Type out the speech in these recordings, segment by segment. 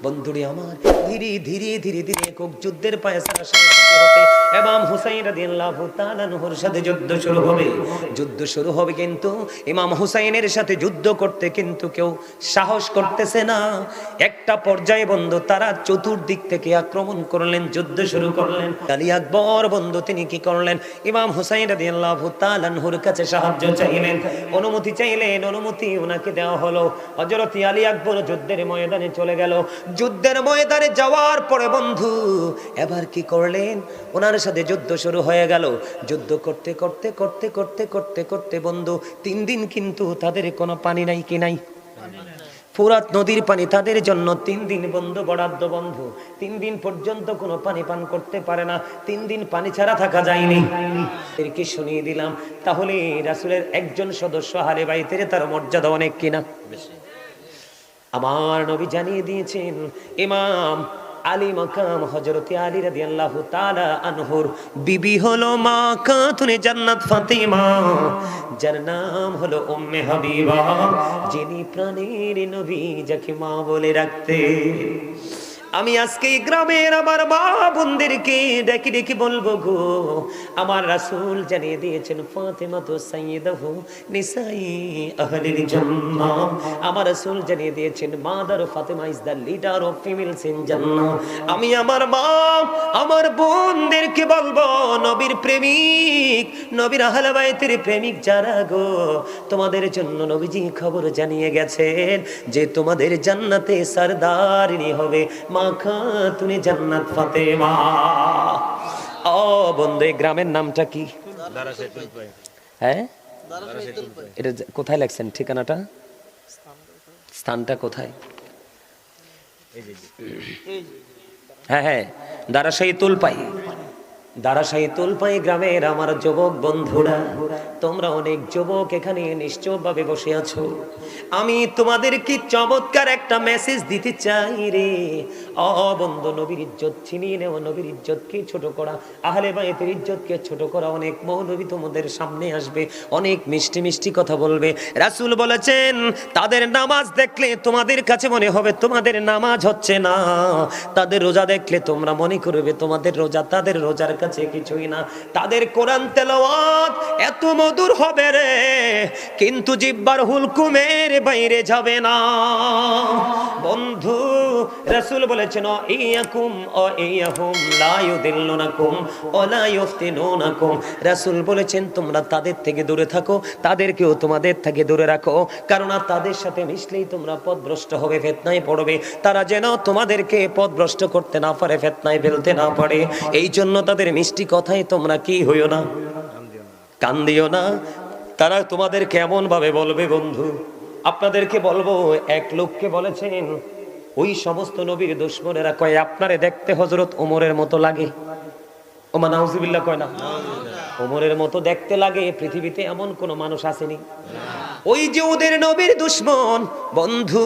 বন্ধুরে আমার ধীরে ধীরে ধীরে ধীরে একক যুদ্ধের পায়সারা হতে হতে ইমাম হুসাইন রাদিয়াল্লাহু তাআলা আনহুর সাথে যুদ্ধ শুরু হবে কিন্তু ইমাম হুসাইনের সাথে যুদ্ধ করতে কিন্তু কেউ সাহস করতেছে না। একটা পর্যায়ে বন্ধু তারা চতুর্দিক থেকে আক্রমণ করলেন, যুদ্ধ শুরু করলেন। আলী আকবর বন্ধু তিনি কি করলেন, ইমাম হুসাইন রাদিয়াল্লাহু তাআলা আনহুর কাছে সাহায্য চাইলেন, অনুমতি চাইলেন, অনুমতি ওনাকে দেওয়া হলো। হযরত আলী আকবর যুদ্ধের ময়দানে চলে গেল। যুদ্ধের ময়দানে যাওয়ার পরে বন্ধু এবার কি করলেন, ওনার সাথে যুদ্ধ শুরু হয়ে গেল। যুদ্ধ করতে করতে করতে করতে করতে করতে বন্ধু 3 দিন কিন্তু তাদের কোনো পানি নাই, কি নাই, ফুরাত নদীর পানি তাদের জন্য 3 দিন বন্ধু বরাদ্দ। বন্ধু 3 দিন পর্যন্ত কোনো পানি পান করতে পারে না, 3 দিন পানি ছাড়া থাকা যায়নি। এরকে শুনিয়ে দিলাম তাহলে রাসূলের একজন সদস্য আহলে বাইতের তার মর্যাদা অনেক কিনা বেশি। আমার নবী জানিয়ে দিয়েছেন ইমাম আলী মাকাম হযরত আলী রাদিয়াল্লাহু তাআলা আনহুর বিবি হলো মা খাতুনে জান্নাত ফাতিমা, যার নাম হলো উম্মে হাবিবা, যিনি প্রাণের নবী যাকে মা বলে রাখতে। আমি আজকে গ্রামের আমার মা বোনদেরকে ডেকে ডেকে বলবো গো, আমার রাসূল জানিয়ে দিয়েছেন ফাতেমা তো সাইয়্যিদাহু নিসাই আহলিল জান্নাহ। আমার রাসূল জানিয়ে দিয়েছেন mother Fatema is the leader of females in জান্নাহ। আমি আমার মা আমার বোনদেরকে বলবো, নবীর প্রেমিক, নবীর আহলে বাইতের প্রেমিক যারা গো, তোমাদের জন্য নবীজি খবর জানিয়ে গেছেন যে তোমাদের জান্নাতে সরদারিনী হবে মা খাতুনে জান্নাত ফাতেমা। ও বন্ধু এই গ্রামের নামটা কি? হ্যাঁ, এটা কোথায় লেখছেন ঠিকানাটা, স্থানটা কোথায়? হ্যাঁ হ্যাঁ, দারাশাহী তুলপাই। দারাশাহী তুলপাই গ্রামের আমার যুবক বন্ধুরা, তোমরা অনেক যুবক এখানে নিশ্চয়ভাবে বসে আছো। আমি তোমাদেরকে চমৎকার একটা মেসেজ দিতে চাই রে। বন্ধু নবীর ইজ্জত ছিনিয়ে নেওয়া, নবীর ইজ্জতকে ছোট করা, আহলে বাইতের ইজ্জতকে ছোট করা। অনেক মৌলবী তোমাদের সামনে আসবে, অনেক মিষ্টি মিষ্টি কথা বলবে। রাসূল বলেছেন তাদের নামাজ দেখলে তোমাদের কাছে মনে হবে তোমাদের নামাজ হচ্ছে না, তাদের রোজা দেখলে তোমরা মনে করবে তোমাদের রোজা তাদের রোজার কাছে কিছুই না। তাদের কোরআন তেলাওয়াত এত মধুর হবে রে, কিন্তু জিহ্বার হুলকুমের বাইরে যাবে না। বন্ধু রাসূল বলেছেন ইয়াকুম ও ইয়াহুম লা ইউদিল্লুনাকুম ওয়া লা ইফতিনুনাকুম। রাসূল বলেছেন তোমরা তাদের থেকে দূরে থাকো, তাদেরকেও তোমাদের থেকে দূরে রাখো, কারণ তাদের সাথে মিশলেই তোমরা পথভ্রষ্ট হবে, ফিতনায় পড়বে। তারা যেন তোমাদেরকে পথভ্রষ্ট করতে না পারে, ফিতনায় ফেলতে না পারে, এই জন্য তাদের মিষ্টি কথায় তোমরা কি হইও না, কান দিও না। তারা তোমাদের কেমন ভাবে বলবে বন্ধু, আপনাদেরকে বলবো, এক লোককে বলেছেন ওই সমস্ত নবীর দুশমনেরা কয় আপনারে দেখতে হযরত ওমরের মতো লাগে। ওমা নাউজুবিল্লাহ কয় না, ওমরের মতো দেখতে লাগে। পৃথিবীতে এমন কোন মানুষ আসেনি। ওই যে ওদের নবীর দুশমন বন্ধু,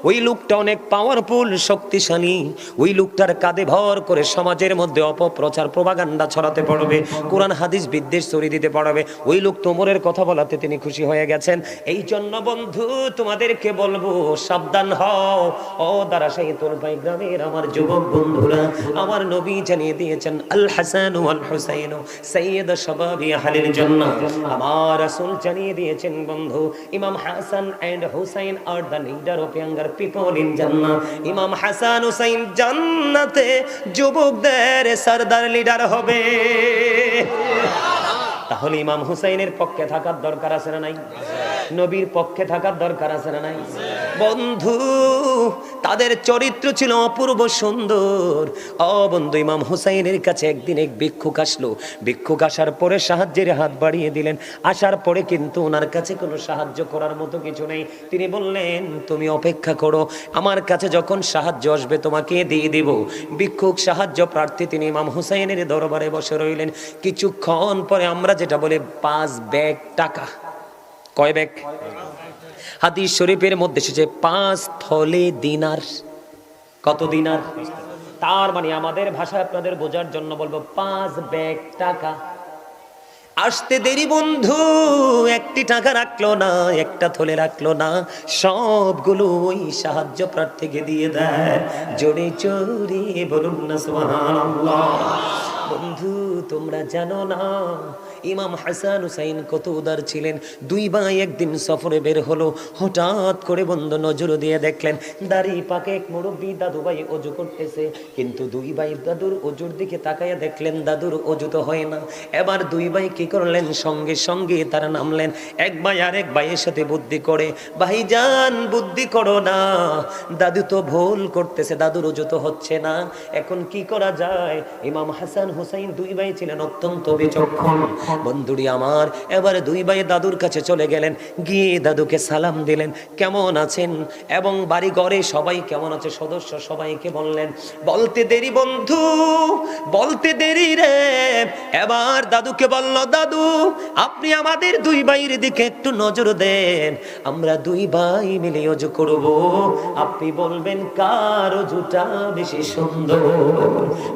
ওই লোকটা অনেক পাওয়ারফুল, শক্তিশালী। ওই লোকটার কাঁধে ভর করে সমাজের মধ্যে অপপ্রচার প্রপাগান্ডা ছড়াতে পারবে, কোরআন হাদিস বিদ্বেষ ছড়িয়ে দিতে পারবে। ওই লোক তোমরের কথা বলাতে তিনি খুশি হয়ে গেছেন। এই জন্য বন্ধু তোমাদেরকে বলবো সাবধান হও। ও দারাশাহী তুলপাই গ্রামের আমার যুবক বন্ধুরা, আমার নবী জানিয়ে দিয়েছেন আল হাসান ওয়াল হুসাইন সাইয়্যিদ শাবাবি আহলিল জান্নাহ। আমার রাসূল জানিয়ে দিয়েছেন বন্ধু Imam Hasan and Hussain are the leader of younger people in Jannah. Imam Hasan Hussain জান্নাতে যুবকদের সরদার লিডার হবে। তাহলে ইমাম হুসাইনের পক্ষে থাকার দরকার আছে না নাই? নবীর পক্ষে থাকার দরকার আছে না নাই? বন্ধু তাদের চরিত্র ছিল অপূর্ব সুন্দর। বন্ধু ইমাম হুসাইনের কাছে একদিন এক ভিক্ষুক আসলো। ভিক্ষুক আসার পরে সাহায্যের হাত বাড়িয়ে দিলেন। আসার পরে কিন্তু ওনার কাছে কোনো সাহায্য করার মতো কিছু নেই। তিনি বললেন তুমি অপেক্ষা করো, আমার কাছে যখন সাহায্য আসবে তোমাকে দিয়ে দিব। ভিক্ষুক সাহায্য প্রার্থী, তিনি ইমাম হুসাইনের দরবারে বসে রইলেন। কিছুক্ষণ পরে আমরা যেটা বলে 5 ব্যাগ টাকা, কয় ব্যাগ? হাদিস শরীফের মধ্যে এসেছে 5 থলে দিনার। কত দিনার? তার মানে আমাদের ভাষায় আপনাদের বোঝার জন্য বলবো 5 ব্যাগ টাকা। আসতে দেরি বন্ধু, একটি টাকা রাখলো না, একটা থলে রাখলো না, সবগুলো ওই সাহায্য প্রার্থীকে দিয়ে দেয়। জোরে জোরে বলুন না সুবহানাল্লাহ। বন্ধু তোমরা জানো না ইমাম হাসান হুসাইন কত উদার ছিলেন। দুই ভাই একদিন সফরে বের হলো, হঠাৎ করে বন্ধু নজর দিয়ে দেখলেন দাড়ি পাকে এক মুরব্বী দাদু ভাই অজু করতেছে, কিন্তু দুই ভাই দাদুর অজুর দিকে তাকাইয়া দেখলেন দাদুর অজু তো হয় না। এবার দুই ভাই কি করলেন, সঙ্গে সঙ্গে তারা নামলেন। এক ভাই আরেক ভাইয়ের সাথে বুদ্ধি করে, ভাইজান বুদ্ধি করো না, দাদু তো ভুল করতেছে, দাদুর অজু তো হচ্ছে না, এখন কি করা যায়। ইমাম হাসান হুসাইন দুই ভাই ছিলেন অত্যন্ত বিচক্ষণ। বন্ধুরি আমার, এবারে দুই ভাই দাদুর কাছে চলে গেলেন, গিয়ে দাদুকে সালাম দিলেন, কেমন আছেন, এবং বাড়ি ঘরে সবাই কেমন আছে সদস্য সবাইকে বললেন। বলতে দেরি বন্ধু, বলতে দেরি রে। এবার দাদুকে বলল, দাদু আপনি আমাদের দুই ভাইয়ের দিকে একটু নজর দেন, আমরা দুই ভাই মিলে অজু করব, আপনি বলবেন কার অজুটা বেশি সুন্দর।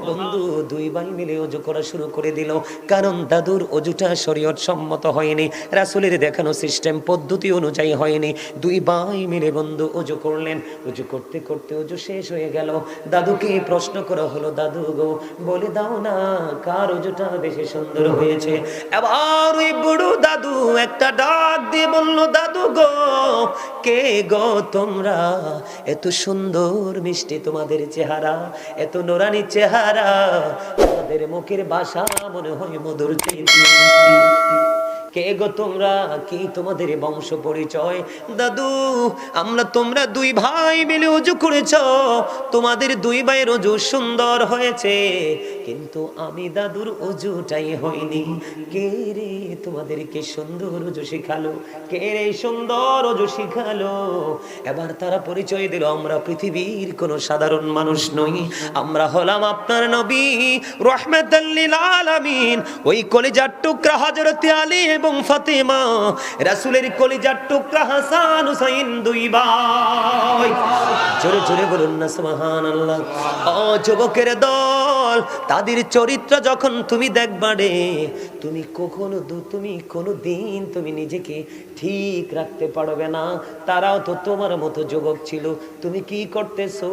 বন্ধু দুই ভাই মিলে অজু করা শুরু করে দিল, কারণ দাদুর অজুটা শরীয়ত সম্মত হয়নি, রাসূলের দেখানো সিস্টেম পদ্ধতি অনুযায়ী হয়নি। দুই ভাই মিলে বন্ধু অজু করলেন। অজু করতে করতে অজু শেষ হয়ে গেল। দাদুকে প্রশ্ন করা হলো, দাদু গো বলে দাও না কার অজুটা বেশি সুন্দর হয়েছে। এবার ওই বুড়ো দাদু একটা ডাক দিয়ে বলল, দাদু গো কে গো তোমরা, এত সুন্দর মিষ্টি তোমাদের চেহারা, এত নোরানি চেহারা, তোমাদের মুখের ভাষা মনে হয় মধুর চেয়ে। কে গো তোমরা, কি তোমাদের বংশ পরিচয়। দাদু আমরা তোমরা দুই ভাই মিলে অজু করেছ, তোমাদের দুই ভাইয়ের অজু সুন্দর হয়েছে, কিন্তু আমি দাদুর অজুটাই হয়নি। কে রে তোমাদেরকে সুন্দর অজু শিখালো, কে রে সুন্দর অজু শিখালো। এবার তারা পরিচয় দিল, আমরা পৃথিবীর কোনো সাধারণ মানুষ নই, আমরা হলাম আপনার নবী রাহমাতাল লিল আলামিন। ওই কলিজার টুকরা হযরত আলী এবং ফাতেমা, রাসূলের কলিজার টুকরা হাসান হুসাইন দুই ভাই। জোরে জোরে বলুন না সুবহানাল্লাহ। ও যুবকের দল, তাদের চরিত্র যখন তুমি দেখবা রে, তুমি কোনো দিন তুমি নিজেকে ঠিক রাখতে পারবে না। তারাও তো তোমার মতো যুবক ছিল, তুমি কি করতেছো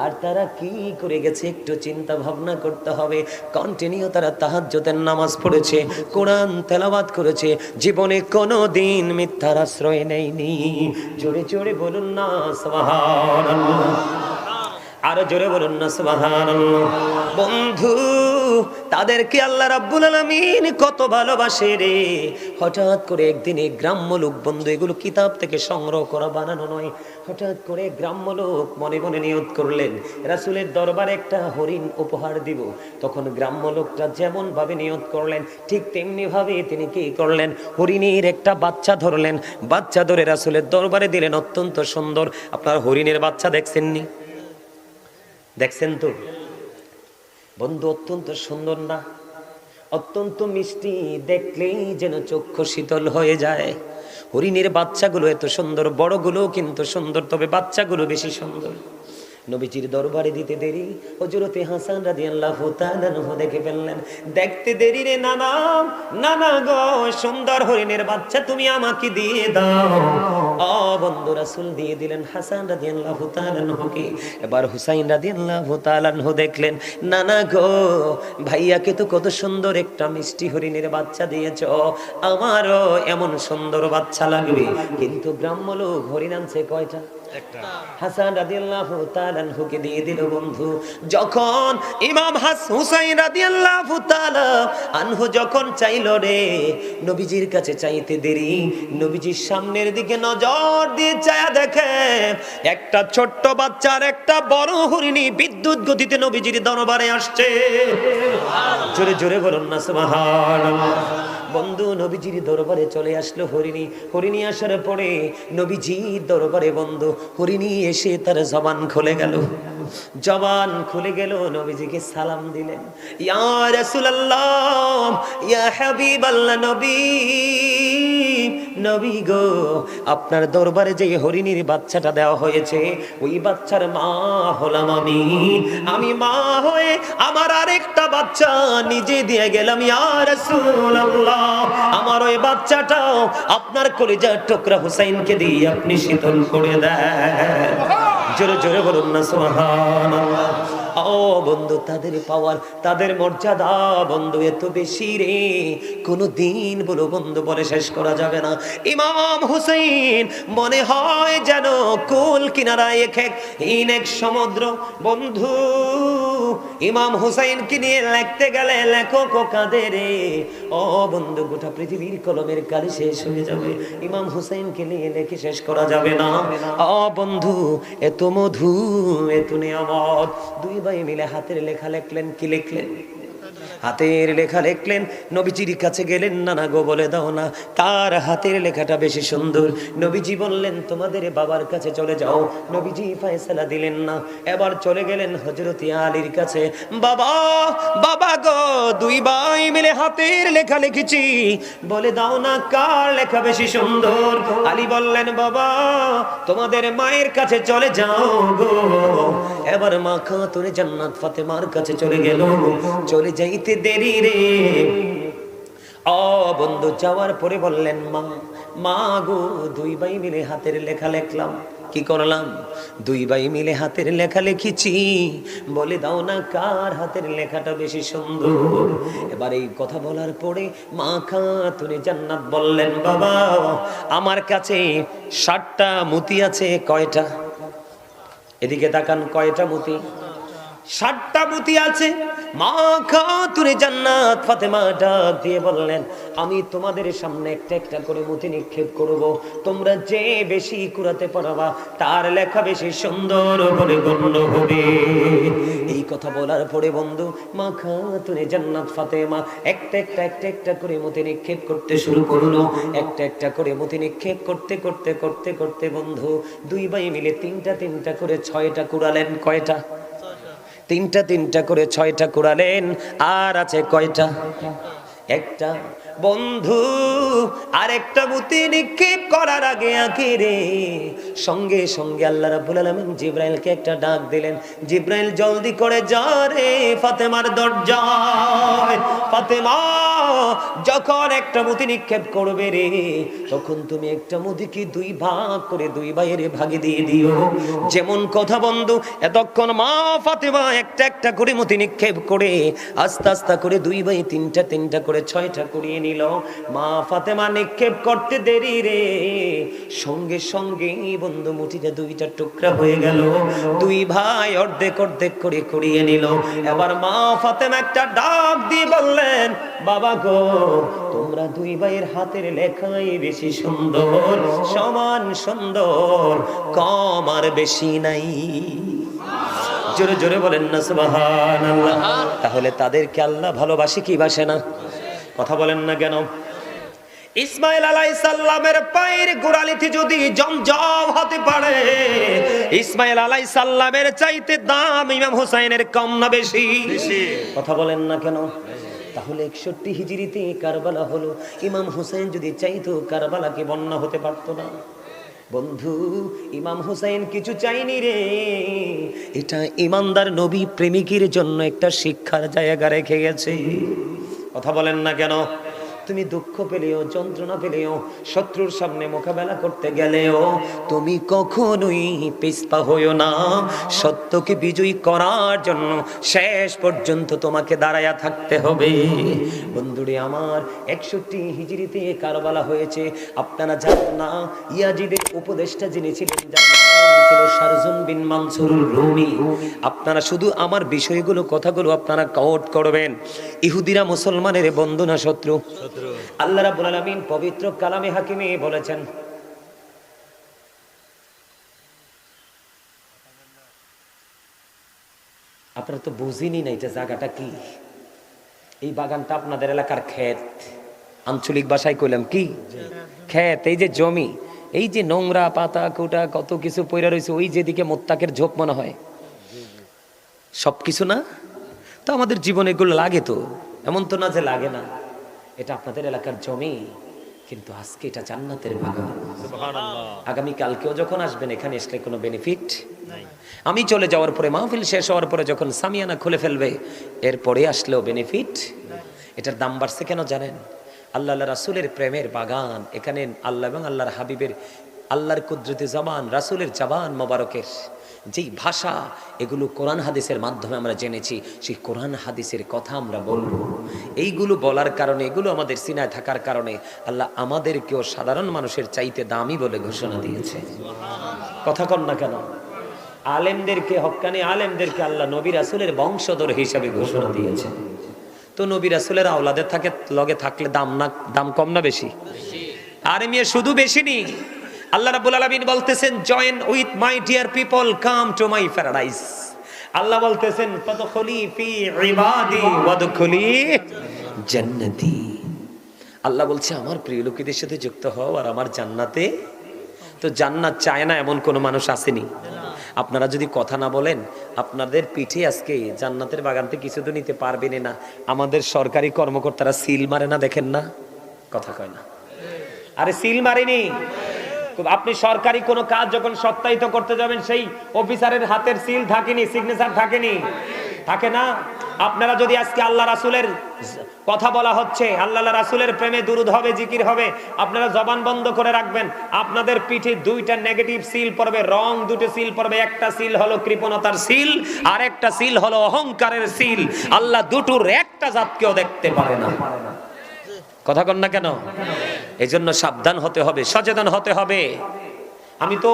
আর তারা কি করে গেছে একটু চিন্তা ভাবনা করতে হবে। কন্টিনিউ তারা তাহাজ্জুদের নামাজ পড়েছে, কোরআন তেলাওয়াত করেছে, জীবনে কোনো দিন মিথ্যার আশ্রয় নেয়নি। জোরে জোরে বলুন না সুবহানাল্লাহ, আরো জোরে বলুন না সুবহানাল্লাহ। বন্ধু তাদেরকে আল্লাহ রাব্বুল আলামিন কত ভালোবাসে রে। হঠাৎ করে একদিন এই গ্রাম্য লোক, বন্ধু এগুলো কিতাব থেকে সংগ্রহ করা বানানো নয়, হঠাৎ করে গ্রাম্য লোক মনে মনে নিয়ত করলেন রাসূলের দরবারে একটা হরিণ উপহার দিব। তখন গ্রাম্য লোকটা যেমন ভাবে নিয়ত করলেন ঠিক তেমনি ভাবে তিনি কি করলেন, হরিণের একটা বাচ্চা ধরলেন, বাচ্চা ধরে রাসূলের দরবারে দিলেন। অত্যন্ত সুন্দর। আপনার হরিণের বাচ্চা দেখছেননি? দেখছেন তো বন্ধু, অত্যন্ত সুন্দর না? অত্যন্ত মিষ্টি, দেখলেই যেন চক্ষু শীতল হয়ে যায়। হরিণের বাচ্চাগুলো এত সুন্দর, বড়গুলো কিন্তু সুন্দর, তবে বাচ্চাগুলো বেশি সুন্দর। নবীজির দরবারে দিতে দেরি, হযরতে হাসান রাদিয়াল্লাহু তাআলা আনহু দেখে ফেললেন। দেখতে দেরি রে নানা, নানা গো সুন্দর হরিণের বাচ্চা তুমি আমাকে দিয়ে দাও। ও বন্ধু রাসূল দিয়ে দিলেন হাসান রাদিয়াল্লাহু তাআলা আনহুকে। এবার হুসাইন রাদিয়াল্লাহু তাআলা আনহু দেখলেন, নানা গো ভাইয়াকে তো কত সুন্দর একটা মিষ্টি হরিণের বাচ্চা দিয়েছো, আমারও এমন সুন্দর বাচ্চা লাগবে। কিন্তু গ্রাম্য লোক হরিণ আনছে কয়টা? হাসান রাদিয়াল্লাহু তাআলা আনহুকে দিয়ে দিল। বন্ধু যখন ইমাম হুসাইন রাদিয়াল্লাহু তাআলা আনহু যখন চাইল রে, নবীজির কাছে চাইতে দেরি, নবীজির সামনের দিকে নজর দিয়ে চায়া দেখে একটা ছোট্ট বাচ্চার একটা বড় হরিণী বিদ্যুৎ গতিতে নবীজির দরবারে আসছে। জোরে জোরে বলুন না সুবহানাল্লাহ। বন্ধু নবীজির দরবারে চলে আসলো হরিণী। হরিণী আসার পরে নবীজির দরবারে বন্ধু হরিণী এসে তার জবান খুলে গেল, জবান খুলে গেল, নবীজিকে সালাম দিলেন, ইয়া রাসূলুল্লাহ, ইয়া হাবিবাল্লাহ, নবী নবী গো, আপনার দরবারে যে হরিণীর বাচ্চাটা দেওয়া হয়েছে, ওই বাচ্চার মা হলাম আমি। আমি মা হয়ে আমার আরেকটা বাচ্চা নিজে দিয়ে গেলাম ইয়া রাসূলুল্লাহ। আমার ওই বাচ্চাটাও আপনার কলিজার টুকরা হুসাইনকে দিয়ে আপনি শীতল করে দেন। জোরে জোরে বলুন না সুবহানাল্লাহ। ও বন্ধু, তাদের পাওয়ার, তাদের মর্যাদা বন্ধু এত বেশি রে, কোনো দিন বলো বন্ধু বলে শেষ করা যাবে না। ইমাম হুসাইন মনে হয় যেন কুল কিনারায় এক সমুদ্র বন্ধু। ইমাম হুসাইনকে নিয়ে লিখতে গেলে লেখক কাঁদে রে। ও বন্ধু, গোটা পৃথিবীর কলমের কালি শেষ হয়ে যাবে, ইমাম হুসাইনকে নিয়ে লেখে শেষ করা যাবে না। ও বন্ধু, এত মধু, এত নিয়ামত। দুই ভাই মিলে হাতের লেখা লিখলেন। কি লিখলেন? হাতের লেখা লিখলেন। নবীজির কাছে গেলেন, নানা গো বলে দাও না কার হাতের লেখাটা বেশি সুন্দর। নবীজি বললেন তোমাদের বাবার কাছে চলে যাও। নবীজি ফয়সালা দিলেন না, এবার চলে গেলেন হযরত আলীর কাছে। বাবা, বাবা গো, দুই ভাই মিলে হাতের লেখা লিখেছি, বলে দাও না কার লেখা বেশি সুন্দর। আলী বললেন বাবা, তোমাদের মায়ের কাছে চলে যাও গো। এবার মা খাতুনে জান্নাত ফাতেমার কাছে চলে গেল। চলে যাইতে দেরি রে। ও বন্ধু, যাওয়ার পরে বললেন মা, মা গো, দুই ভাই মিলে হাতের লেখা লিখলাম। কি করলাম? দুই ভাই মিলে হাতের লেখা লিখেছি, বলে দাও না কার হাতের লেখাটা বেশি সুন্দর। এবার এই কথা বলার পরে মা খাতুনে জান্নাত বললেন বাবা, আমার কাছে 60টা মতি আছে। কয়টা? এদিকে তাকান, কয়টা মতি? 60টা মতি আছে। মা খাতুনে জান্নাত ফাতেমা ডাক দিয়ে বললেন, আমি তোমাদের সামনে একটা একটা করে মতি নিক্ষেপ করব, তোমরা যে বেশি কুড়াতে পারবা তার লেখা বেশি সুন্দর বলে গণ্য হবে। এই কথা বলার পরে বন্ধু, মা খাতুনে জান্নাত ফাতেমা একটা একটা করে মতি নিক্ষেপ করতে শুরু করলো। একটা একটা করে মতি নিক্ষেপ করতে করতে করতে করতে বন্ধু, দুই ভাই মিলে তিনটা করে 6টা কুড়ালেন। কয়টা? তিনটা করে 6টা কুড়ালেন। আর আছে কয়টা? একটা। বন্ধু, আরেকটা মতি নিক্ষেপ করার আগে রে সঙ্গে সঙ্গে আল্লাহ রাব্বুল আলামিন জিবরাইলকে একটা ডাক দিলেন। জিবরাইল জলদি করে যা রে ফাতেমার দরজায়। ফাতেমা যখন একটা মতি নিক্ষেপ করবে রে, তখন তুমি একটা মতিকে 2 ভাগ করে 2 ভাইয়ের ভাগে দিয়ে দিও। যেমন কথা বন্ধু, এতক্ষণ মা ফাতেমা একটা করে মতি নিক্ষেপ করে আস্তে আস্তে করে 2 ভাই তিনটা করে 6টা কুড়িয়ে নিল। মা ফাতেমা নিক্ষেপ করতে দেরি রে, সঙ্গে সঙ্গে বন্ধু মুঠিটা 2টা টুকরা হয়ে গেল। 2 ভাই অর্ধেক করে কুড়িয়ে নিল। এবার মা ফাতেমা একটা ডাক দিয়ে বললেন, বাবা গো, তোমরা 2 ভাইয়ের হাতের লেখাই বেশি সুন্দর, সমান সুন্দর, কম আর বেশি নাই। জোরে জোরে বলেন না সুবহানাল্লাহ। তাহলে তাদেরকে আল্লাহ ভালোবাসে কি বাসে না? কথা বলেন না কেন? ইসমাইল আলাইহিস সালামের পায়ের গোড়ালিতে যদি জমজম হতে পারে, ইসমাইল আলাইহিস সালামের চাইতে দাম ইমাম হুসাইনের কম না বেশি? কথা বলেন না কেন? তাহলে 61 হিজরিতে কারবালা হলো। ইমাম হুসাইন যদি চাইতো কারবালাকে বন্যা হতে পারতো না। বন্ধু, ইমাম হুসাইন কিছু চাইনি রে, এটা ইমানদার নবী প্রেমিকের জন্য একটা শিক্ষার জায়গা রেখে গেছে। কথা বলেন না কেন? তুমি দুঃখ পেলেও, যন্ত্রণা পেলেও, শত্রুর সামনে মোকাবেলা করতে গেলেও তুমি কখনোই পিছপা হইও না। সত্যকে বিজয়ী করার জন্য শেষ পর্যন্ত তোমাকে দাঁড়ায়া থাকতে হবে। বন্ধুরে আমার, 61 হিজরিতে কারবালা হয়েছে। আপনারা জানেন না, ইয়াজিদের উপদেষ্টা যিনি ছিলেন ছিল শারজুন বিন মানসুর রুমি। আপনারা শুধু আমার বিষয়গুলো, কথাগুলো আপনারা কোট করবেন। ইহুদিরা মুসলমানের বন্ধু না শত্রু? আল্লাহ রাব্বুল আলামিন পবিত্র কালামে হাকিমে বলেছেন, আপনারা তো বুঝিনি না এটা জায়গাটা কি। এই বাগানটা আপনাদের এলাকার ক্ষেত, আঞ্চলিক ভাষায় কইলাম কি ক্ষেত। এই যে জমি, এই যে নোংরা পাতা কোটা কত কিছু পইরা রয়েছে, ওই যেদিকে মোত্তাকের ঝোপ মনে হয়, সবকিছু না তো আমাদের জীবনে এগুলো লাগে তো, এমন তো না যে লাগে না। এটা আপনাদের এলাকার জমি। কিন্তু আজকে এটা জান্নাতের বাগান। আগামী কালকেও যখন আসবেন এখানে আসলে কোনো বেনিফিট নাই। আমি চলে যাওয়ার পরে, মাহফিল শেষ হওয়ার পরে যখন সামিয়ানা খুলে ফেলবে, এরপরে আসলেও বেনিফিট। এটার দাম বাড়ছে কেন জানেন? আল্লাহ রাসূলের প্রেমের বাগান। এখানে আল্লাহ এবং আল্লাহর হাবিবের, আল্লাহর কুদরতি জবান, রাসূলের জবান মোবারকের যেই ভাষা, এগুলো কোরআন হাদিসের মাধ্যমে আমরা জেনেছি। সেই কোরআন হাদিসের কথা আমরা বলবো। এইগুলো বলার কারণে, এগুলো আমাদের সিনায় থাকার কারণে আল্লাহ আমাদেরকেও সাধারণ মানুষের চাইতে দামি বলে ঘোষণা দিয়েছে। কথা কন না কেন? আলেমদেরকে, হক্কানি আলেমদেরকে আল্লাহ নবী রাসূলের বংশধর হিসাবে ঘোষণা দিয়েছে। তো নবী রাসূলের আওলাদের থাকে লগে থাকলে দাম কম না বেশি? আরে মিয়া, শুধু বেশি নি। আল্লাহ রাব্বুল আলামিন বলতেছেন, join with my dear people, come to my paradise. আল্লাহ বলতেছেন, ফাদখুলি ফি ইবাদি ওয়াদখুলি জান্নাতি। আল্লাহ বলছে, আমার প্রিয় লোকেদের সাথে যুক্ত হও আর আমার জান্নাতে। তো জান্নাত চায় না এমন কোন মানুষ আসেনি। আপনারা যদি কথা না বলেন, আপনাদের পিঠে আজকে জান্নাতের বাগান থেকে কিছু তো নিতে পারবেন না। আমাদের সরকারি কর্মকর্তারা সিল মারে না, দেখেন না? কথা কয় না? আরে সিল মারেনি। আপনি সরকারি কোনো কাজ যখন সত্যায়িত করতে যাবেন, সেই অফিসারের হাতের সিল থাকেনি, সিগনেচার থাকেনি, থাকে না? আপনারা যদি আজকে আল্লাহ রাসূলের কথা বলা হচ্ছে, আল্লাহ রাসূলের প্রেমে দুরূদ হবে, জিকির হবে, আপনারা জবান বন্ধ করে রাখবেন। আপনাদের পিঠে দুইটা নেগেটিভ সিল পড়বে, রং দুটো সিল পড়বে। একটা সিল হলো কৃপণতার সিল, আর একটা সিল হলো অহংকারের সিল। আল্লাহ দুটোর একটা জাতকেও দেখতে পারে না। কথা কন না কেন? এই জন্য সাবধান হতে হবে, সচেতন হতে হবে। আমি তো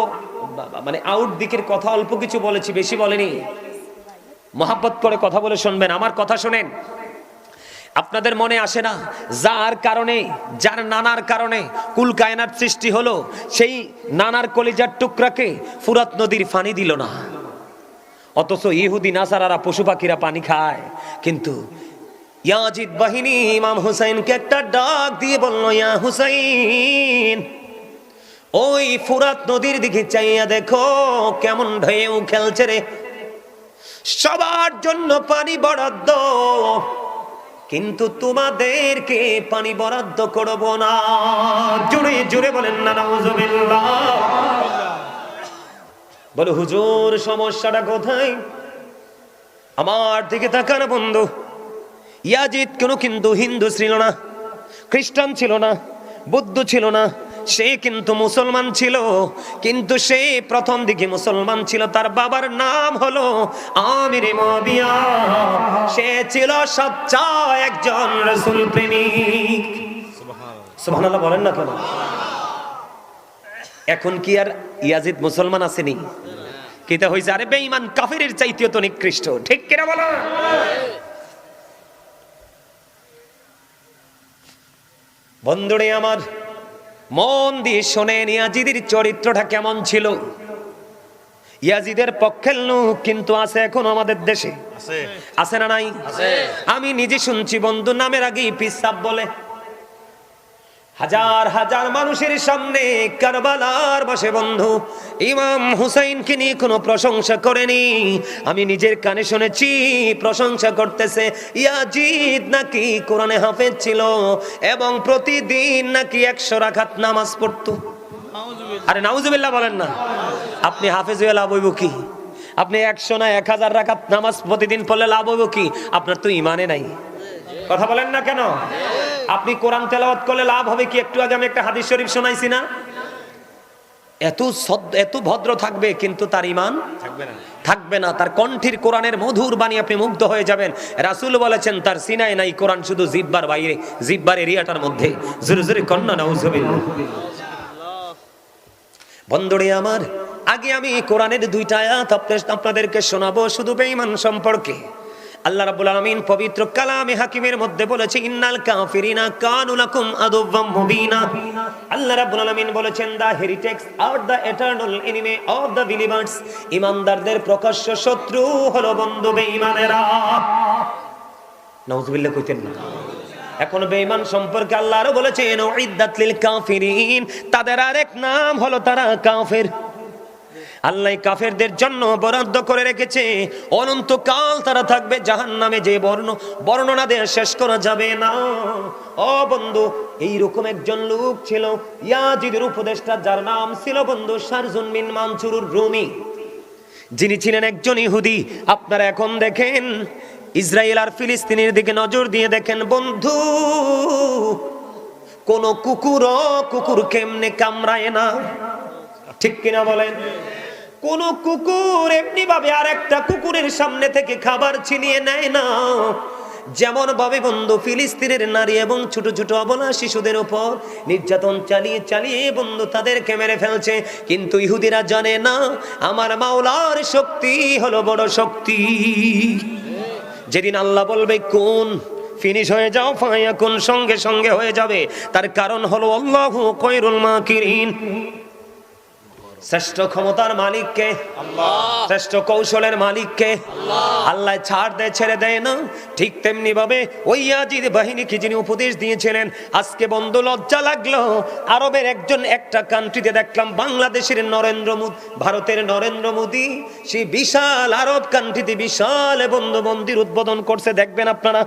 মানে আউট দিকের কথা অল্প কিছু বলেছি, বেশি বলেনি। মহাব্বত করে কথা বলে শুনবেন, আমার কথা শুনেন। আপনাদের মনে আসে না, যার কারণে, যার নানার কারণে কুল কায়নাত সৃষ্টি হলো, সেই নানার কলিজার টুকরাকে ফুরাত নদীর পানি দিল না, অথচ ইহুদি নাসারারা পশু পাখিরা পানি খায়। কিন্তু ইয়াজিদ বাহিনী ইমাম হুসাইনকে একটা ডাক দিয়ে বলল, ইয়া হুসাইন, ওই ফুরাত নদীর দিকে চাইয়া দেখো কেমন ঢেউ খেলছে রে। সবার জন্য পানি বরাদ্দ, কিন্তু তোমাদেরকে পানি বরাদ্দ করব না। জোরে জোরে বলেন না নাউজুবিল্লাহ। বলে, হুজুর সমস্যাটা কোথায়? আমার দিকে তাকান বন্ধু। ইয়াজিদ কিন্তু হিন্দু ছিল না, খ্রিস্টান ছিল না, বৌদ্ধ ছিল না, সে কিন্তু মুসলমান ছিল। কিন্তু সে প্রথম দিকে মুসলমান ছিল। তার বাবার নাম হলো আমির মুয়াবিয়া। সে ছিল সচ্চা একজন রাসূল প্রেমিক। সুবহানাল্লাহ বলেন না কেন? এখন কি আর ইয়াজিদ মুসলমান আসেনি? কিতা হইছে? আরে বেঈমান কাফিরের চাইতেও তো নিকৃষ্ট। ঠিক কিনা বলো? বন্ধুরে আমার, মন দিয়ে শোনেন, ইয়াজিদের চরিত্রটা কেমন ছিল। ইয়াজিদের পক্ষের লোক কিন্তু আছে এখন আমাদের দেশে, আছে না নাই? আমি নিজে শুনছি বন্ধু, নামের আগেই পিসাব বলে। হাজার হাজার মানুষের সামনে কারবালার বসে বন্ধু ইমাম হুসাইনকে নিয়ে কোনো প্রশংসা করেনি। আমি নিজের কানে শুনেছি প্রশংসা করতেছে, ইয়াজিদ নাকি কোরআনে হাফেজ ছিল এবং প্রতিদিন নাকি 100 রাকাত নামাজ পড়তো। আরে নাউজুবিল্লাহ বলেন না। আপনি হাফেজ হয়ে লাভ হইব কি? আপনি 100 না 1000 রাকাত নামাজ প্রতিদিন পড়লে লাভ হইব কি? আপনার তো ইমানে নাই। কথা বলেন না কেন? আপনি কোরআন তেলাওয়াত করলে লাভ হবে কি? একটু আগে আমি একটা হাদিস শরীফ শোনাইছি না? এত ভদ্র থাকবে কিন্তু তার ঈমান থাকবে না। তার কণ্ঠের কোরআনের মধুর বাণী আপনি মুগ্ধ হয়ে যাবেন। রাসূল বলেছেন তার সিনায় নাই কোরআন, শুধু জিহ্বার বাইরে, জিহ্বার এরিয়াটার মধ্যে। জোরে জোরে কন্না নাউজুবিল্লাহ। বন্ধুরে আমার, আগে আমি কোরআনের 2টা আয়াত আপনাদেরকে শোনাবো শুধু বেঈমান সম্পর্কে। আল্লাহ রাব্বুল আলামিন পবিত্র কালামে হাকিমের মধ্যে বলেছে, ইন্নাল কাফিরিনা কানু লাকুম আদুওয়াম মুবিনা। আল্লাহ রাব্বুল আলামিন বলেছেন, the heretics are the eternal enemy of the believers. ঈমানদারদের প্রকাশ্য শত্রু হলো বন্ধু বেঈমানেরা। নাউজুবিল্লাহ কইতেন না? এখন বেঈমান সম্পর্কে আল্লাহ আরো বলেছেন, উইদ্দাত লিল কাফিরিন, তাদের আরেক নাম হলো তারা কাফের। আল্লাহ কাফেরদের জন্য বরাদ্দ করে রেখেছে, অনন্তকাল তারা থাকবে জাহান্নামে, যে বর্ণনা দিয়ে শেষ করা যাবে না। ও বন্ধু, এইরকম একজন লোক ছিল ইয়াজিদের উপদেষ্টা, যার নাম ছিল বন্ধু শারজুন বিন মানসুরুর রুমি, যিনি ছিলেন একজন ইহুদি। আপনারা এখন দেখেন ইসরায়েল আর ফিলিস্তিনের দিকে নজর দিয়ে দেখেন বন্ধু, কোন কুকুর কেমনে কামড়ায় না, ঠিক কিনা বলেন? কোন কুকুর এমনি ভাবে আর একটা কুকুরের সামনে থেকে খাবার ছিনিয়ে নেয় না, যেমন ভাবে বন্ধু ফিলিস্তিনের নারী এবং ছোট ছোট অবলা শিশুদের উপর নির্যাতন চালিয়ে চালিয়ে বন্ধু তাদেরকে মেরে ফেলছে। কিন্তু ইহুদিরা জানে না, আমার মাওলার শক্তি হলো বড় শক্তি। যেদিন আল্লাহ বলবে কোন, ফিনিশ হয়ে যাও, ফায়াকুন, সঙ্গে সঙ্গে হয়ে যাবে। তার কারণ হলো আল্লাহু খায়রুল মাকিরিন। শ্রেষ্ঠ ক্ষমতার মালিককে আল্লাহ, শ্রেষ্ঠ কৌশলের মালিককে আল্লাহ। আল্লাহ ছাড় দেয়, ছেড়ে দেয় না। ঠিক তেমনি ভাবে ওই ইয়াজিদ বাহিনীকে যিনি উপদেশ দিয়েছিলেন, আজকে বন্ধু লজ্জা লাগলো, আরবের একটা কান্ট্রিতে দেখলাম বাংলাদেশের নরেন্দ্র মোদি, ভারতের নরেন্দ্র মোদি, সেই বিশাল আরব কান্ট্রিতে বিশাল বন্ধু মন্দির উদ্বোধন করছে। দেখবেন আপনারা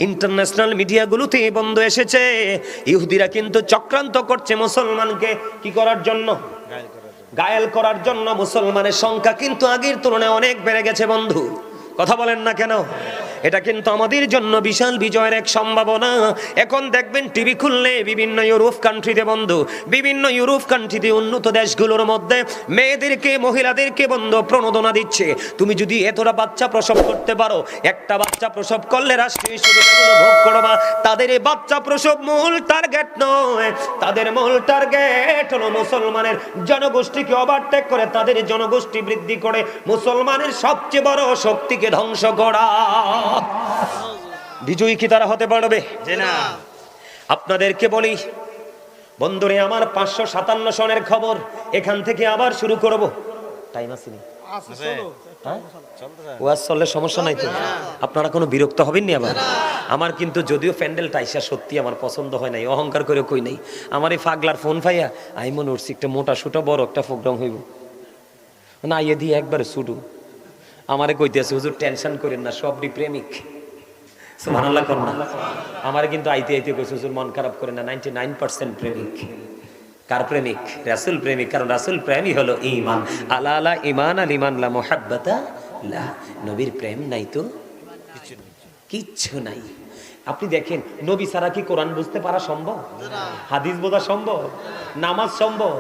ইন্টারন্যাশনাল মিডিয়াগুলোতে বন্ধু এসেছে। ইহুদিরা কিন্তু চক্রান্ত করছে মুসলমানকে কি করার জন্য? গায়েল করার জন্য। মুসলমানের সংখ্যা কিন্তু আগের তুলনায় অনেক বেড়ে গেছে বন্ধু, কথা বলেন না কেন? এটা কিন্তু আমাদের জন্য বিশাল বিজয়ের এক সম্ভাবনা। এখন দেখবেন টিভি খুললে বিভিন্ন ইউরোপ কান্ট্রিতে বন্ধু, বিভিন্ন ইউরোপ কান্ট্রিতে উন্নত দেশগুলোর মধ্যে মেয়েদেরকে, মহিলাদেরকে বন্ধু প্রণোদনা দিচ্ছে। তুমি যদি এতটা বাচ্চা প্রসব করতে পারো, একটা বাচ্চা প্রসব করলে রাষ্ট্রীয় সুবিধাগুলো ভোগ করবা। তাদের এই বাচ্চা প্রসব মূল টার্গেট নয়, তাদের মূল টার্গেট হলো মুসলমানের জনগোষ্ঠীকে ওভারটেক করে, তাদের জনগোষ্ঠী বৃদ্ধি করে মুসলমানের সবচেয়ে বড় শক্তিকে ধ্বংস করা। বিজয়ী কি তারা হতে পারবে? না। আপনাদেরকে বলি বন্ধুরে আমার 557 সনের খবর এখান থেকে আবার শুরু করব। টাইম আছে নি? ওয়াজ চললে সমস্যা নাই তো? আপনারা কোনো বিরক্ত হবেন নি আবার? আমার কিন্তু যদিও প্যান্ডেলটা আইসা সত্যি আমার পছন্দ হয় নাই, অহংকার করে কই নাই। আমার এই ফাগলার ফোন পাইয়া আমি মনে করছি একটা মোটা সুটা বড় একটা প্রোগ্রাম হইব না, ইয়ে দিয়ে একবারে শুরু। আমারে কইতেছে হুজুর টেনশন করেন না, সবই প্রেমিক। সুবহানাল্লাহ করুন না। আমারে কিন্তু আইতে আইতে কইছে হুজুর মন খারাপ করেন না, 99% প্রেমিক। কার প্রেমিক? রাসূল প্রেমিক। কারণ রাসূল প্রেমই হলো ঈমান। আলা আলা ঈমান আল ঈমান লা মুহাব্বাতা লা। নবীর প্রেম নাই তো কিচ্ছু নাই। আপনি দেখেন নবী ছাড়া কি কোরআন বুঝতে পারা সম্ভব? হাদিস বোঝা সম্ভব? নামাজ সম্ভব?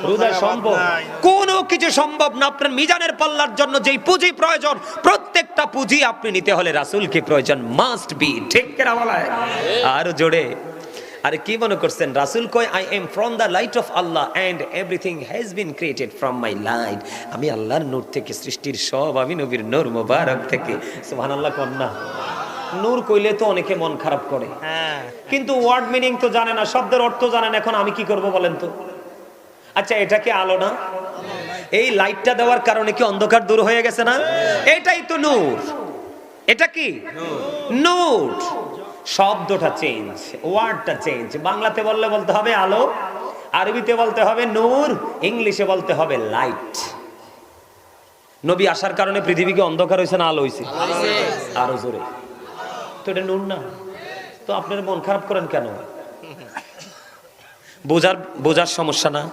রোজা সম্ভব? কোনো কিছু সম্ভব না। আপনার মিজানের পাল্লার জন্য যেই পুঁজি প্রয়োজন, প্রত্যেকটা পুঁজি আপনি নিতে হলে রাসূলকে প্রয়োজন, মাস্ট বি। ঠিক কেনা বলা আর জোরে। আরে কি মনে করছেন রাসূল কয় I am from the light of Allah and everything has been created from my light. আমি আল্লাহর নূর থেকে, সৃষ্টির সব আমি নবীর নূর মোবারক থেকে। সুবহানাল্লাহ কন্যা। নূর কইলে তো অনেকে মন খারাপ করে, কিন্তু ওয়ার্ড মিনিং তো জানে না, শব্দের অর্থ জানেন। এখন আমি কি করব বলেন তো? আচ্ছা এটা কি আলো না? এই লাইটটা দেওয়ার কারণে কি অন্ধকার দূর হয়ে গেছে না? এটাই তো নূর। এটা কি নূর? শব্দটা চেঞ্জ, ওয়ার্ডটা চেঞ্জ। বাংলাতে বলতে হবে আলো, আরবিতে বলতে হবে নূর, ইংলিশে বলতে হবে লাইট। নবী আসার কারণে পৃথিবীকে অন্ধকার হয়েছে না আলো হয়েছে? আরো জোরে। তো এটা নূর না? তো আপনার মন খারাপ করেন কেন? বোঝার সমস্যা না?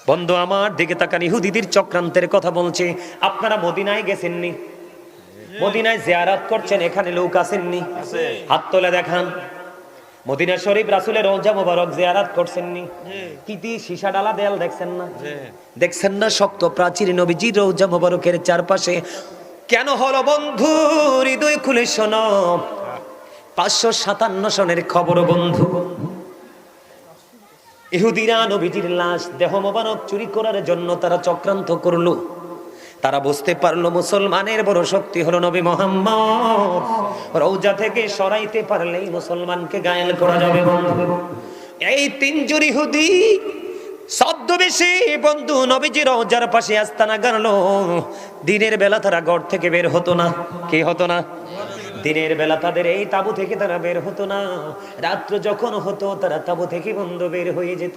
বন্ধু আমার দিকে তাকান, ইহুদিদের চক্রান্তের কথা বলছে। আপনারা মদিনায় গেছেননি? মদিনায় জিয়ারত করছেন, এখানে লোক আসেননি? হাত তোলে দেখান। মদিনা শরীফ রাসূলের রওজা মোবারক জিয়ারত করছেননি? কি দিয়ে সীসা ডালা দেয়াল দেখছেন না? দেখছেন না শক্ত প্রাচীর নবীজির রওজা মোবারকের চারপাশে? কেন হলো বন্ধু? হৃদয় খুলে শোনো। 557 সনের খবর বন্ধু। ইহুদিরা নবীজির লাশ, দেহ মোবারক চুরি করার জন্য তারা চক্রান্ত করলো। তারা বুঝতে পারলো মুসলমানের বড় শক্তি হলো নবী মুহাম্মদ। রওজা থেকে সরাইতে পারলেই মুসলমানকে গায়েল করা যাবে বন্ধু। এই তিনজন ইহুদি ছদ্মবেশে বন্ধু নবীজির রওজার পাশে আস্তানা গাড়লো। দিনের বেলা তারা ঘর থেকে বের হতো না। কি হতো না? দিনের বেলা তাদের এই তাবু থেকে তারা বের হতো না। রাত্র যখন হতো তারা তাবু থেকে বন্ধু বের হয়ে যেত।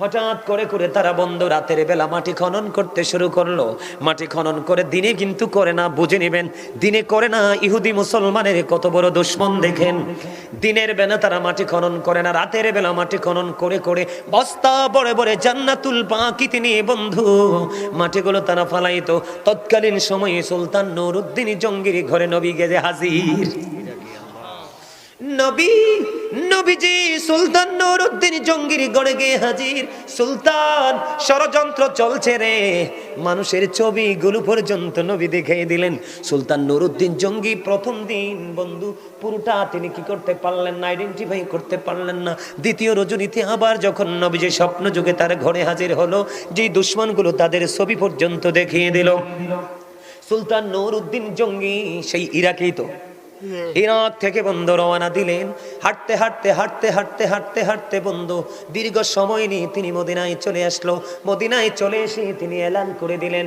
হঠাৎ করে করে তারা বন্ধু রাতের বেলা মাটি খনন করতে শুরু করলো। মাটি খনন করে, দিনে কিন্তু করে না, বুঝে নেবেন, দিনে করে না। ইহুদি মুসলমানের কত বড় দুশমন দেখেন। দিনের বেলা তারা মাটি খনন করে না, রাতের বেলা মাটি খনন করে করে বস্তা বড় বড় জান্নাতুল বাকিতে নিয়ে বন্ধু মাটিগুলো তারা ফালাইতো। তৎকালীন সময়ে সুলতান নুরউদ্দিন জঙ্গির ঘরে নবী গেজে হাজির। নবীজি সুলতান নুরউদ্দিন জঙ্গির গড়ে গিয়ে হাজির। সুলতান, ষড়যন্ত্র চলছে রে, মানুষের ছবিগুলো পর্যন্ত নবী দেখিয়ে দিলেন। সুলতান নুরউদ্দিন জঙ্গি প্রথম দিন বন্ধু পুরোটা তিনি কি করতে পারলেন না, আইডেন্টিফাই করতে পারলেন না। দ্বিতীয় রজনীতে আবার যখন নবীজি স্বপ্ন যুগে তার ঘরে হাজির হলো, যে দুশমনগুলো তাদের ছবি পর্যন্ত দেখিয়ে দিল। সুলতান নুরউদ্দিন জঙ্গি সেই ইরাকেই তো, ইরাক থেকে বন্ধু রওনা দিলেন। হাঁটতে হাঁটতে হাঁটতে হাঁটতে হাঁটতে হাঁটতে বন্ধু দীর্ঘ সময় নিয়ে তিনি মদিনায় চলে আসলো। মদিনায় চলে এসে তিনি এলান করে দিলেন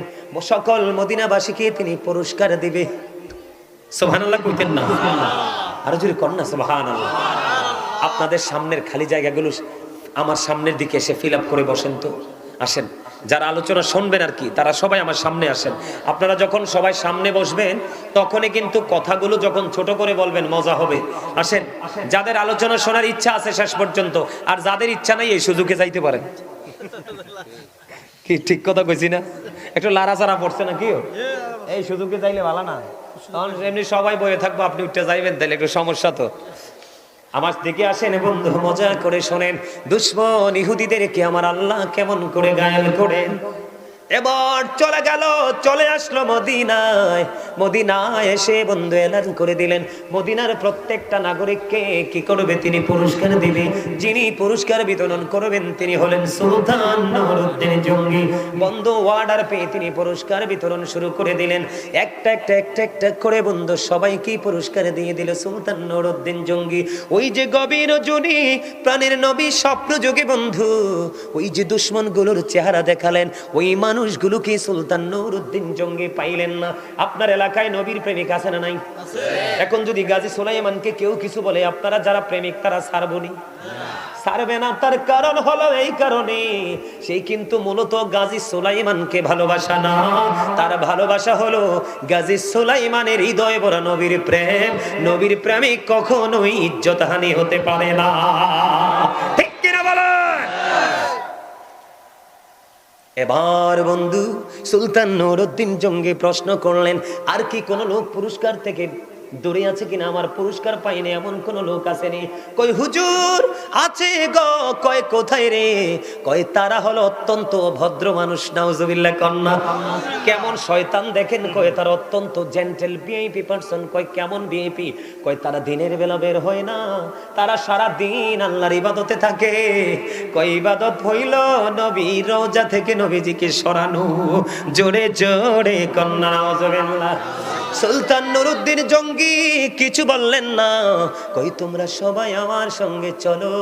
সকল মদিনাবাসীকে তিনি পুরস্কার দিবে। সুবহানাল্লাহ কইতেন না? আরো জোরে কর না সুবহানাল্লাহ। আপনাদের সামনের খালি জায়গাগুলো আমার সামনের দিকে এসে ফিল আপ করে বসেন তো। আসেন, যারা আলোচনা শুনবেন আর কি, তারা সবাই আমার সামনে আসেন। আপনারা যখন সবাই সামনে বসবেন তখনই কিন্তু কথাগুলো যখন ছোট করে বলবেন মজা হবে। আসেন, যাদের আলোচনা শোনার ইচ্ছা আছে শেষ পর্যন্ত, আর যাদের ইচ্ছা নাই এই সুযোগে যাইতে পারেন। কি ঠিক কথা কইছি না? একটু লাড়াচাড়া পড়ছে না কি? এই সুযোগে যাইলে ভালো না, তখন এমনি সবাই বয়ে থাকবো, আপনি উঠে যাইবেন, তাইলে একটু সমস্যা তো। আমার দিকে আসেন বন্ধু, মজা করে শোনেন। দুশমন ইহুদিদেরকে আমার আল্লাহ কেমন করে ঘায়েল করেন। এবার চলে গেল, চলে আসলো মদিনায়। মদিনায় এসে বন্ধু এলান করে দিলেন মদিনার প্রত্যেকটা নাগরিককে কি করবে, তিনি পুরস্কার দিবে। যিনি পুরস্কার বিতরণ করবেন তিনি হলেন সুলতান নুরউদ্দিন জঙ্গি। বন্ধু অর্ডার পেয়ে তিনি পুরস্কার বিতরণ শুরু করে দিলেন। একটা একটা একটা একটা করে বন্ধু সবাইকে পুরস্কার দিয়ে দিল সুলতান নুরউদ্দিন জঙ্গি। ওই যে গভীর রজনী প্রাণের নবী স্বপ্ন যোগে বন্ধু ওই যে দুশমনগুলোর চেহারা দেখালেন, ওই মানুষগুলোকে সুলতান নুরউদ্দিন জঙ্গি পাইলেন না। আপনার এলাকায় নবীর প্রেমিক আছে না নাই? এখন যদি গাজী সুলাইমানকে কেউ কিছু বলে, আপনারা যারা প্রেমিক তারা ছাড়বনি? ছাড়বে না। তার কারণ হলো এই কারণে, সেই কিন্তু মূলত গাজী সুলাইমানকে ভালোবাসা না, তার ভালোবাসা হলো গাজী সুলাইমানের হৃদয় ভরা নবীর প্রেম। নবীর প্রেমিক কখনোই ইজ্জতহানি হতে পারে না, ঠিক কিনা বলেন? এবার বন্ধু সুলতান নুরউদ্দিন জঙ্গি প্রশ্ন করলেন, আর কি কোন লোক পুরস্কার থেকে দূরে আছে কিনা? আমার পুরস্কার পাইনি এমন কোন লোক আসেনি? কই হুজুর আছে গো। কয় কোথায় রে? কয় তারা হলো অত্যন্ত ভদ্র মানুষ। নাউজুবিল্লাহ কন্যা। কেমন শয়তান দেখেন। কয় তারা অত্যন্ত জেন্টেল ভিআইপি পারসন। কয় কেমন ভিআইপি? কয় তারা দিনের বেলা বের হয় না, তারা সারা দিন আল্লাহর ইবাদতে থাকে। কয় ইবাদত হইল নবীর রওজা থেকে নবীজিকে সরানো। জোরে জোরে কন্যা নাউজুবিল্লাহ। সুলতান নুরউদ্দিন জঙ্গি কিছু বললেন না। কই তোমরা সবাই আমার সঙ্গে চলো,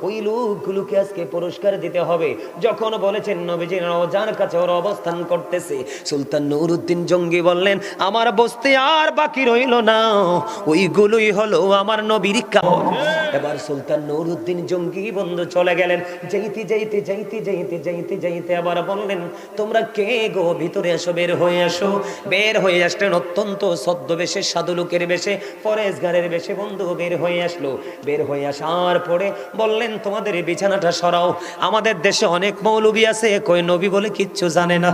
ওই লোকগুলোকে আজকে পুরস্কার দিতে হবে। যখন বলেছেন নবীজির রওজার কাছে ওরা অবস্থান করতেছে, সুলতান নুরউদ্দিন জঙ্গি বললেন আমার বসতে আর বাকি রইল না, ওইগুলোই হলো আমার নবীর কাজ। এবার সুলতান নুরউদ্দিন জঙ্গি বন্ধু চলে গেলেন। যাইতে যাইতে যাইতে যাইতে যাইতে যাইতে আবার বললেন তোমরা কে গো, ভিতরে এসো, বের হয়ে আসো। বের হয়ে আসলেন অত্যন্ত ছদ্মবেশে, সাধু লোকের বেশে, ফরেজগারের বেশে বন্ধু বের হয়ে আসলো। বের হয়ে আসার পরে বললেন তোমাদের বিছানাটা সরাও, আমাদের দেশে অনেক মৌলবী আছে কই নবী বলে কিচ্ছু জানে না।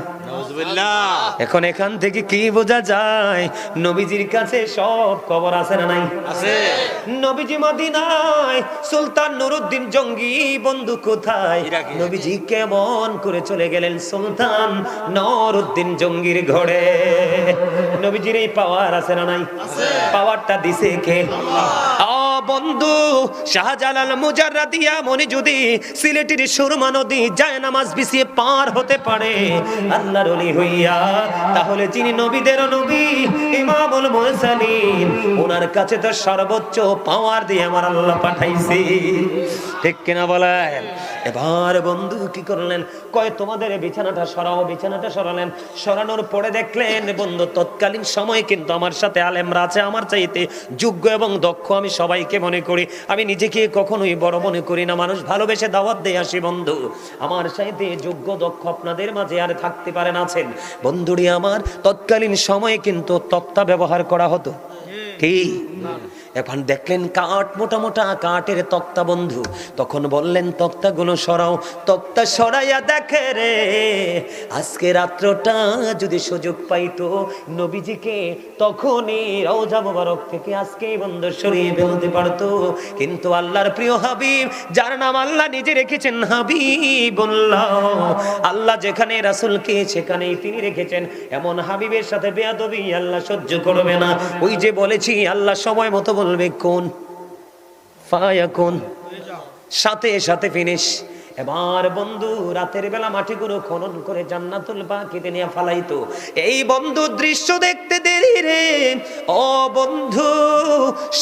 এখন এখান থেকে কি বোঝা যায়, নবীজির কাছে সব খবর আছে না নাই? আছে। নবীজি মদিনায়, সুলতান নুরউদ্দিন জঙ্গি বন্ধু কোথায়? নবীজি কেমন করে চলে গেলেন সুলতান নুরউদ্দিন জঙ্গির ঘরে। নবীজির এই পাওয়ার আছে না নাই? পাওয়ারটা দিছে কে? বন্ধু শাহজালাল মুজাররাদিয়া মনি যদি সিলেটের সুরমা নদী যায় নামাজ বিছিয়ে পার হতে পারে আল্লাহর ওলি হইয়া, তাহলে যিনি নবীদের নবী এই ইমামুল মুরসালিন, ওনার কাছে তো সর্বোচ্চ পাওয়ার দিয়ে আমার আল্লাহ পাঠাইছে, ঠিক কিনা বলেন? এবার বন্ধু কি করলেন, কয় তোমাদের বিছানাটা সরাও, বিছানাটা সরালেন। সরানোর পরে দেখলেন বন্ধু তৎকালীন সময় কিন্তু আমার সাথে আলেমরা আছে, আমার চাইতে যোগ্য এবং দক্ষ আমি সবাইকে মনে করি, আমি নিজেকে কখনোই বড় মনে করি না, মানুষ ভালোবেসে দাওয়াত দিয়ে আসি বন্ধু। আমার চাইতে যোগ্য দক্ষ আপনাদের মাঝে আর থাকতে পারেন, আছেন বন্ধুরি আমার। তৎকালীন সময়ে কিন্তু তক্তা ব্যবহার করা হতো, কি? এখন দেখলেন কাঠ, মোটা মোটা কাঠের তক্তা বন্ধু। তখন বললেন তক্তাগুলো সরাও। তক্তা সরাইয়া দেখে রে, আজকে রাত্রটা যদি সুযোগ পাইতো নবীজিকে তখনই রওজা মোবারক থেকে আজকে বন্ধু সরিয়ে ফেলতে পারতো। কিন্তু আল্লাহর প্রিয় হাবিব, যার নাম আল্লাহ নিজে রেখেছেন হাবিবুল্লাহ, আল্লাহ যেখানে রাসূলকে সেখানেই তিনি রেখেছেন, এমন হাবিবের সাথে বেয়াদবি আল্লাহ সহ্য করবে না। ওই যে বলেছি আল্লাহ সময় মতো বলবে কোন ফায়াকুন, সাথে সাথে ফিনিশ। এবার বন্ধু রাতের বেলা মাটিগুলো খনন করে জান্নাতুল বাকিতে নিয়ে ফালাইতো। এই বন্ধু দৃশ্য দেখতে দেরি রে, ও বন্ধু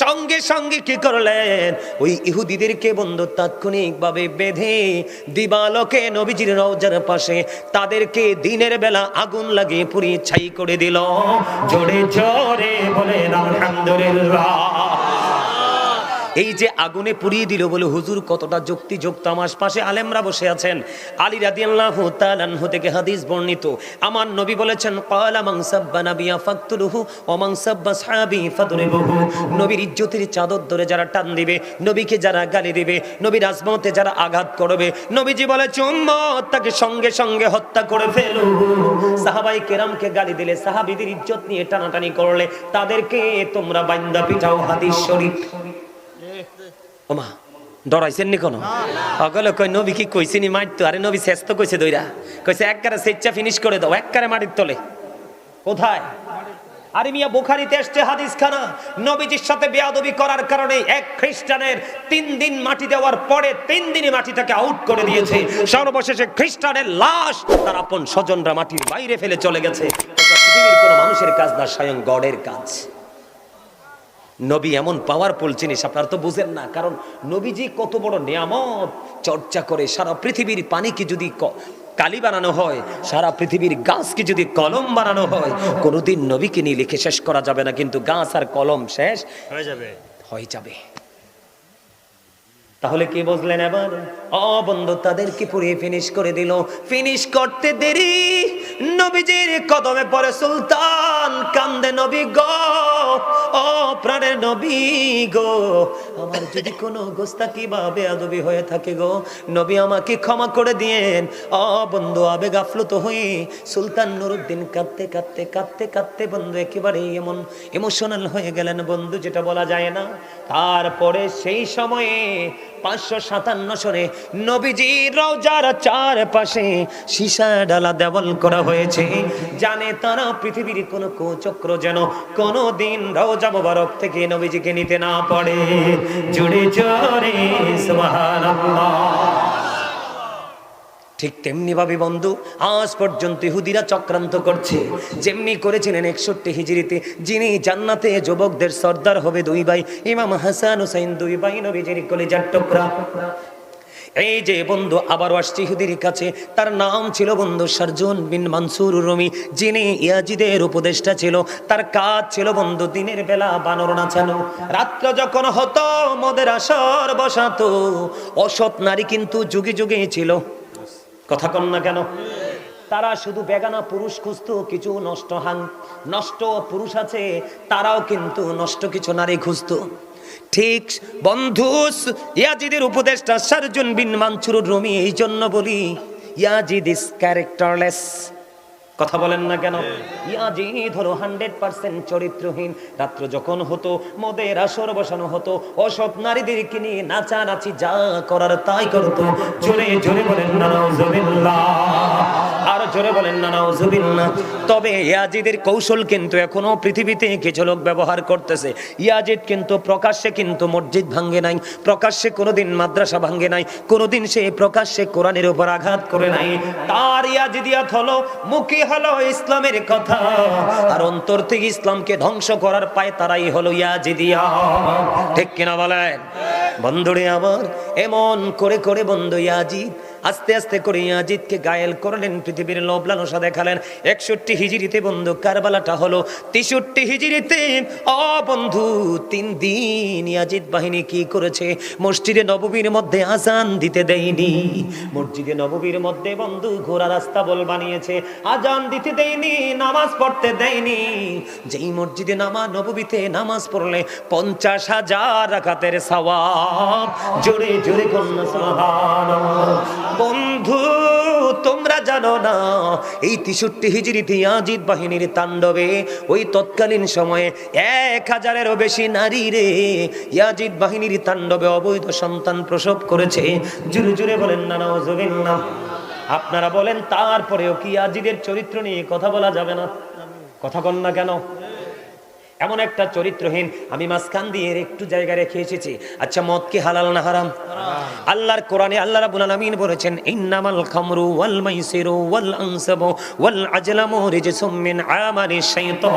সঙ্গে সঙ্গে কি করলেন, ওই ইহুদিদেরকে বন্ধু তাৎক্ষণিকভাবে বেঁধে দিবালোকে নবীজির রওজার পাশে তাদেরকে দিনের বেলা আগুন লাগিয়ে পুড়িয়ে ছাই করে দিল। জোরে জোরে বলেন আলহামদুলিল্লাহ। এই যে আগুনে পুড়িয়ে দিল বলে হুজুর কতটা যুক্তিযুক্ত। আমার পাশে আলেমরা বসে আছেন। আলী রাদিয়াল্লাহু তাআলা আনহু থেকে হাদিস বর্ণিত, আমার নবী বলেছেন ক্বালা মান সাব্বা নাবিয়া ফাকতুলুহু ওয়া মান সাব্বা সাহাবী ফাদরিবুহু। নবীর ইজ্জতের চাদর ধরে যারা টান দিবে, নবীকে যারা গালি দিবে, নবীর আজমতে যারা আঘাত করবে, নবীজি বলেছে উম্মত তাকে সঙ্গে সঙ্গে হত্যা করে ফেলো। সাহাবায়ে কেরামকে গালি দিলে, সাহাবীদের ইজ্জত নিয়ে টানাটানি করলে তাদেরকে তোমরা বাইন্দা পিটাও। হাদিস শরীফ। ওমা ডরাইছেন নি কোনো? সকলে কই নবী কি কইছিনি মারতো? আরে নবী শেষ তো কইছে দইরা, কইছে একবারে সেচ্চা ফিনিশ করে দাও, একবারে মাটির তলে। কোথায়? আরে মিয়া বুখারীতে এসেছে হাদিস খানা, নবীজির সাথে বেয়াদবি করার কারণে এক খ্রিস্টানের 3 দিন মাটি দেওয়ার পরে 3 দিনই মাটিটাকে আউট করে দিয়েছে। সর্বশেষে খ্রিস্টানের লাশ তার আপন স্বজনরা মাটির বাইরে ফেলে চলে গেছে। এটা পৃথিবীর কোনো মানুষের কাজ না, স্বয়ং গডের কাজ। নবী এমন পাওয়ারফুল জিনিস আপনারা তো বুঝেন না, কারণ নবীজি কত বড় নিয়ামত চর্চা করে। সারা পৃথিবীর পানিকে যদি কালি বানানো হয়, সারা পৃথিবীর গাছকে যদি কলম বানানো হয়, কোনোদিন নবীকে নিয়ে লিখে শেষ করা যাবে না, কিন্তু গাছ আর কলম শেষ হয়ে যাবে। তাহলে কি বুঝলেন এবার? বন্ধু তাদেরকে পুড়িয়ে ফিনিশ করে দিল। ফিনিশ করতে দেরি, নবীজির কদমে পড়ে সুলতান, কান্দে নবী গো, ও প্রাণের নবী গো, আমার যদি কোনো গোস্তাকি বা বেয়াদবি হয়ে থাকে গো নবী আমাকে ক্ষমা করে দিয়েন। বন্ধু আবেগ আপ্লুত হয়ে সুলতান নুরউদ্দিন কাঁদতে কাঁদতে কাঁদতে কাঁদতে বন্ধু একেবারে এমন ইমোশনাল হয়ে গেলেন বন্ধু, যেটা বলা যায় না। তারপরে সেই সময়ে 557 সনে নবীজির রওজার চারপাশে সীসা ডালা দেওয়াল করা হয়েছে, জানে তারা পৃথিবীর কোনো কুচক্র যেন কোনো দিন রওজা মোবারক থেকে নবীজিকে নিতে না পারে। জোরে জোরে সুবহানাল্লাহ। ঠিক তেমনি ভাবে বন্ধু আজ পর্যন্ত ইহুদিরা চক্রান্ত করছে, যেমনি করেছিলেন 61 হিজরিতে, যিনি জান্নাতে যুবকদের সর্দার হবে 2 ভাই, ইমাম হাসান হুসাইন 2 ভাই নবীজির কলিজার টুকরা। এই যে বন্ধু আবারও আসছে ইহুদির কাছে, তার নাম ছিল বন্ধু শারজুন বিন মানসুর রুমি, যিনি ইয়াজিদের উপদেষ্টা ছিল। তার কাজ ছিল বন্ধু দিনের বেলা বানর নাচানো, রাত্র যখন হতো মদের আসর বসাতো। অসৎ নারী কিন্তু যুগে যুগে ছিল, কথা কন না কেন? তারা শুধু বেগানা পুরুষ খুঁজতো, কিছু নষ্ট পুরুষ আছে, তারাও কিন্তু নষ্ট কিছু নারী খুঁজতো। ঠিক বন্ধু ইয়াজিদের উপদেষ্টা শারজুন বিন মানসুর রুমি, এই জন্য বলি ইয়াজিদ ইজ ক্যারেক্টারলেস। কথা বলেন না কেন? ইয়াজিদ হলো 100% চরিত্রহীন। রাত্র যখন হতো মদের আসর বসানো হতো, অসৎ নারীদেরকে নিয়ে নাচানাচি যা করার তাই করতো। জোরে জোরে বলেন না নাউজুবিল্লাহ, আর জোরে বলেন না নাউজুবিল্লাহ। তবে ইয়াজিদের কৌশল কিন্তু এখনো পৃথিবীতে কিছু লোক ব্যবহার করতেছে। ইয়াজিদ কিন্তু প্রকাশ্যে কিন্তু মসজিদ ভাঙ্গে নাই, প্রকাশ্যে কোনোদিন মাদ্রাসা ভাঙ্গে নাই, কোনোদিন সে প্রকাশ্যে কোরআনের উপর আঘাত করে নাই। তার ইয়াজিদিয়াত হলো মুখে হলো ইসলামের কথা, আর অন্তর থেকে ইসলামকে ধ্বংস করার পায় তারাই হলো ইয়াজিদিয়া। ঠিক কিনা বলেন? বন্ধুরে আমার, এমন করে করে বন্ধু ইয়াজিদ আস্তে আস্তে করে ইয়াজিদকে গায়েল করলেন, পৃথিবীর লোভ লালসা দেখালেন। 61 হিজরিতে বন্ধু কারবালাটা হলো। 63 হিজরিতে বন্ধু 3 দিন ইয়াজিদ বাহিনী কি করেছে? মসজিদে নববীর মধ্যে আজান দিতে দেয়নি। মসজিদে নববীর মধ্যে বন্ধু ঘোড়া রাস্তা বল বানিয়েছে, আজান দিতে দেয়নি, নামাজ পড়তে দেয়নি। যেই মসজিদে নববীতে নামাজ পড়লে 50,000 রাকাতের সওয়াব। জোরে জোরে কন্যা সুবহানাল্লাহ। বন্ধু তোমরা জানো না, এই 63 হিজরিতে ইয়াজিদ বাহিনীর তাণ্ডবে ওই তৎকালীন সময়ে 1000-এরও বেশি নারী রে ইয়াজিদ বাহিনীর তাণ্ডবে অবৈধ সন্তান প্রসব করেছে। জোরে জোরে বলেন না নাউজুবিল্লাহ। আপনারা বলেন, তারপরেও কি ইয়াজিদের চরিত্র নিয়ে কথা বলা যাবে না? কথা কন না কেন? এমন একটা চরিত্রহীন। আমি মাঝখান দিয়ে একটু জায়গা রেখে এসেছি। আচ্ছা, মদ কি হালাল না হারাম? আল্লাহর কোরআনে আল্লাহ রাব্বুল আলামিন বলেছেন, ইন্নামাল খামরু ওয়াল মাইসিরু ওয়াল আনসাবু ওয়াল আজলামু রিজসুম মিন আমালিশ শাইতান।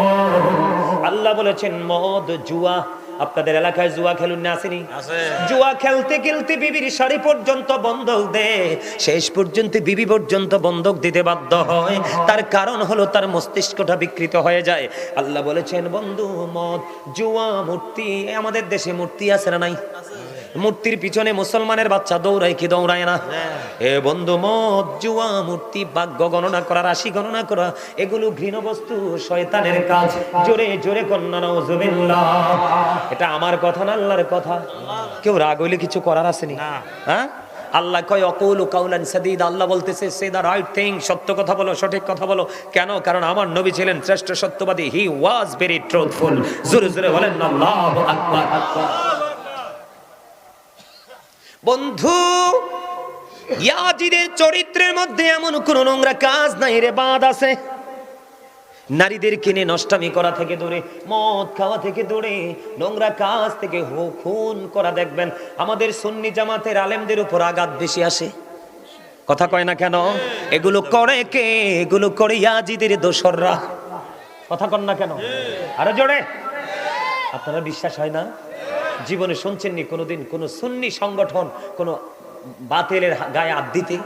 আল্লাহ বলেছেন, মদ, জুয়া, আপনাদের এলাকায় জুয়া খেলুন না আসেনি? জুয়া খেলতে খেলতে বিবির শাড়ি পর্যন্ত বন্ধক দেয়, শেষ পর্যন্ত বিবি পর্যন্ত বন্ধক দিতে বাধ্য হয়। তার কারণ হলো তার মস্তিষ্কটা বিকৃত হয়ে যায়। আল্লাহ বলেছেন, বন্ধু মদ, জুয়া, মূর্তি। আমাদের দেশে মূর্তি আছে না নাই? মূর্তির পিছনে মুসলমানের বাচ্চা দৌড়ায় কি দৌড়ায় না? এ বন্ধু, মদ, জুয়া, মূর্তি, ভাগ্য গণনা করা, রাশি গণনা করা, এগুলো ঘৃণ বস্তু, শয়তানের কাজ। জোরে জোরে কন্যা নাউজুবিল্লাহ। এটা আমার কথা না, আল্লাহর কথা। কেউ রাগ হইলে কিছু করার আসেনি? হ্যাঁ, আল্লাহ কয় অকুলু কাউলান সাদীদা। আল্লাহ বলতেছে, সে দা রাইট থিং, সত্য কথা বলো, সঠিক কথা বলো। কেন? কারণ আমার নবী ছিলেন শ্রেষ্ঠ সত্যবাদী। হি ওয়াজ ভেরি ট্রুথফুল। জোরে জোরে বলেন আল্লাহু আকবার। বন্ধু, ইয়াজিদের চরিত্রের মধ্যে এমন কোন নোংরা কাজ নাই রে, বাদ আছে। নারীদের কিনে নষ্টামি করা থেকে দূরে, মদ খাওয়া থেকে দূরে, নোংরা কাজ থেকে খুন করা। দেখবেন আমাদের সুন্নি জামাতের আলেমদের উপর আঘাত বেশি আসে। কথা কয় না কেন? এগুলো করে কে? এগুলো করে ইয়াজিদের দোসররা। কথা কন না কেন? আরে জোরে। আপনারা বিশ্বাস হয় না? জীবনে শুনছেননি কোনোদিন কোন সুন্নি সংগঠন কোন বাতিলের গায়ে হাত দিতে?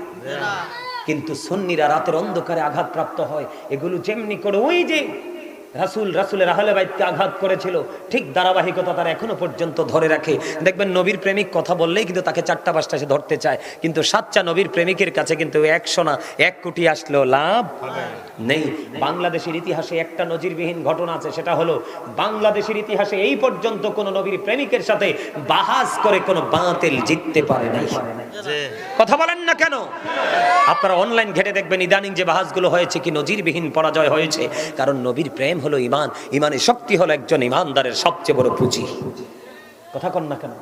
কিন্তু সুন্নিরা রাতের অন্ধকারে আঘাতপ্রাপ্ত হয়। এগুলো যেমনি করে ওই যে রাসূলের আহলে বাইতকে আঘাত করেছিল, ঠিক ধারাবাহিকতা তারা এখনো পর্যন্ত ধরে রাখে। দেখবেন নবীর প্রেমিক কথা বললেই কিন্তু তাকে 4টা-5টা সে ধরতে চায়, কিন্তু সাচ্চা নবীর প্রেমিকের কাছে কিন্তু 100 না 1 কোটি আসলেও লাভ নেই। বাংলাদেশের ইতিহাসে একটা নজিরবিহীন ঘটনা আছে, সেটা হলো বাংলাদেশের ইতিহাসে এই পর্যন্ত কোন নবীর প্রেমিকের সাথে বাহাস করে কোন বাতিল জিততে পারে নাই। কথা বলেন না কেন? আপনারা অনলাইন ঘেটে দেখবেন ইদানিং যে বাহাসগুলো হয়েছে কি নজিরবিহীন পরাজয় হয়েছে। কারণ নবীর প্রেম হলো ঈমান, ঈমানের শক্তি হলো একজন ঈমানদারের সবচেয়ে বড় পুঁজি। কথা কন না কেন?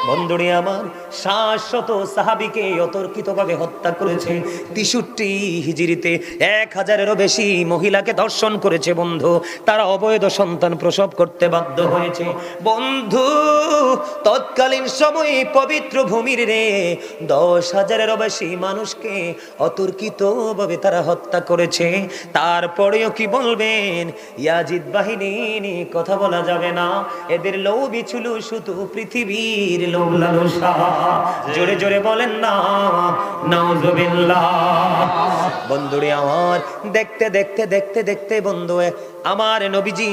বন্ধুরে আমার, 700 সাহাবীকে অতর্কিতভাবে হত্যা করেছে। 63 হিজরিতে 1000-এরও বেশি মহিলাকে ধর্ষণ করেছে। বন্ধু, তারা অবৈধ সন্তান প্রসব করতে বাধ্য হয়েছে। বন্ধু, তৎকালীন সময়ে পবিত্র ভূমির রে 10,000-এরও বেশি মানুষকে অতর্কিতভাবে তারা হত্যা করেছে। তারপরেও কি বলবেন? ইয়াজিদ বাহিনী নিয়ে কথা বলা যাবে না। এদের লোভই ছিল শুধু পৃথিবীর লোভ লালসা। জোরে জোরে বলেন না নাউজুবিল্লাহ। বন্ধুরে আমার, দেখতে দেখতে দেখতে দেখতে বন্ধু আমার নবীজি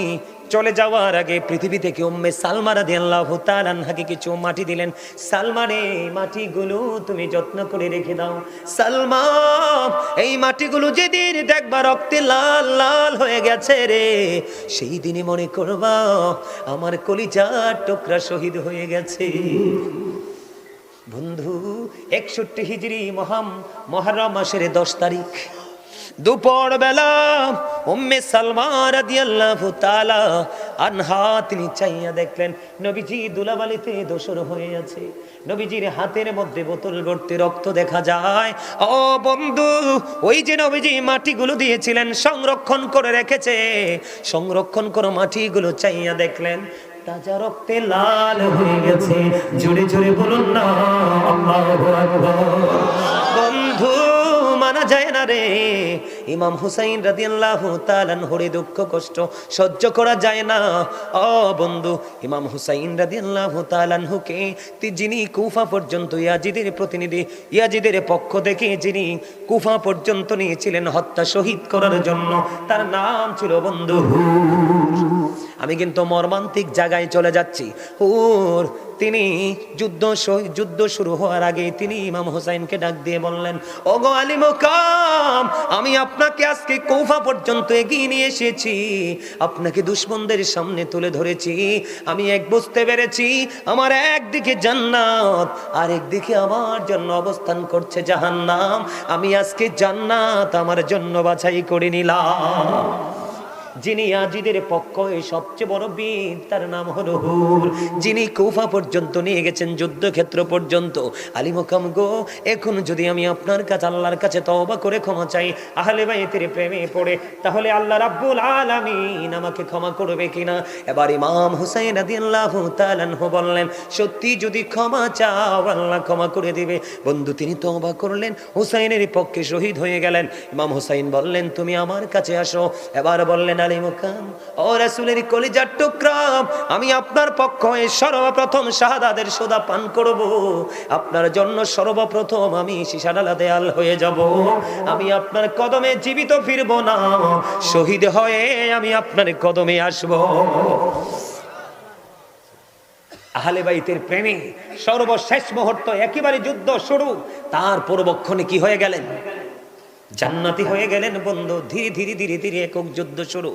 চলে যাওয়ার আগে পৃথিবী থেকে উম্মে সালমা রাদিয়াল্লাহু তাআলা আনহাকে কিছু মাটি দিলেন। সালমা রে, মাটিগুলো তুমি যত্ন করে রেখে দাও। সালমা, এই মাটিগুলো যেদিন দেখবা রক্তে লাল লাল হয়ে গেছে রে, সেই দিনই মনে করবা আমার কলিজার টুকরা শহীদ হয়ে গেছে। বন্ধু, 61 হিজরি মুহররম মাসের 10 তারিখ দুপুর বেলা উম্মে সালমা রাদিয়াল্লাহু তাআলা আনহা তিনি চাইয়া দেখলেন নবীজি দুলাবালিতে দোসর হয়ে আছে। নবীজির হাতের মধ্যে বোতল ভর্তি রক্ত দেখা যায়। ও বন্ধু, ওই যে নবীজি মাটিগুলো দিয়েছিলেন সংরক্ষণ করে রেখেছে, সংরক্ষণ করে মাটিগুলো চাইয়া দেখলেন তাজা রক্তে লাল হয়ে গেছে। জোরে জোরে বলুন না আল্লাহু আকবার। বন্ধু, মানা যায় না রে। ইমাম হুসাইন রাদিয়াল্লাহু তাআলা আনহুর দুঃখ কষ্ট সহ্য করা যায় না। ও বন্ধু, ইমাম হুসাইন রাদিয়াল্লাহু তাআলা আনহুকে যিনি কুফা পর্যন্ত ইয়াজিদের প্রতিনিধি, ইয়াজিদের পক্ষ থেকে যিনি কুফা পর্যন্ত নিয়েছিলেন হত্যা শহীদ করার জন্য, তার নাম ছিল বন্ধু হুর। আমি কিন্তু মর্মান্তিক জায়গায় চলে যাচ্ছি। হুর তিনি যুদ্ধ শুরু হওয়ার আগে তিনি ইমাম হুসাইনকে ডাক দিয়ে বললেন, ওগো আলী মুকাম, আমি আপনাকে আজকে কুফা পর্যন্ত এগিয়ে নিয়ে এসেছি, আপনাকে দুশমনদের সামনে তুলে ধরেছি। আমি এক বুঝতে পেরেছি, আমার একদিকে জান্নাত আর একদিকে আমার জন্য অবস্থান করছে জাহান্নাম। আমি আজকে জান্নাত আমার জন্য বাছাই করে নিলাম। যিনি ইয়াজিদের পক্ষে সবচেয়ে বড় বীর, তার নাম হলো হুর, যিনি কুফা পর্যন্ত নিয়ে গেছেন, যুদ্ধক্ষেত্র পর্যন্ত। আলী মুকাম গো, এখন যদি আমি আপনার কাছে আল্লাহর কাছে তওবা করে ক্ষমা চাই, আহলে বাইতের প্রেমে পড়ে, তাহলে আল্লাহ রাব্বুল আলামিন আমাকে ক্ষমা করবে কিনা? এবার ইমাম হুসাইন রাদিয়াল্লাহু তাআলা আনহু বললেন, সত্যি যদি ক্ষমা চাও আল্লাহ ক্ষমা করে দিবে। বন্ধু, তিনি তওবা করলেন, হুসাইনের পক্ষে শহীদ হয়ে গেলেন। ইমাম হুসাইন বললেন, তুমি আমার কাছে আসো। এবার বললেন, আলী মুকাম, ও রাসূলের কলিজার টুকরা, আমি আপনার পক্ষে সর্বপ্রথম শাহাদাতের সোদা পান করব। আপনার জন্য সর্বপ্রথম আমি শিশাডালা দেয়াল হয়ে যাব। আমি আপনার কদমে জীবিত ফিরব না, শহীদ হয়ে আমি আপনার কদমে আসব। আহলে বাইতের প্রেমে সর্বশেষ মুহূর্ত, একেবারে যুদ্ধ শুরু, তার পূর্বক্ষণে কি হয়ে গেলেন? জান্নাতি হয়ে গেলেন। বন্ধু, ধীরে ধীরে ধীরে ধীরে একক যুদ্ধ শুরু।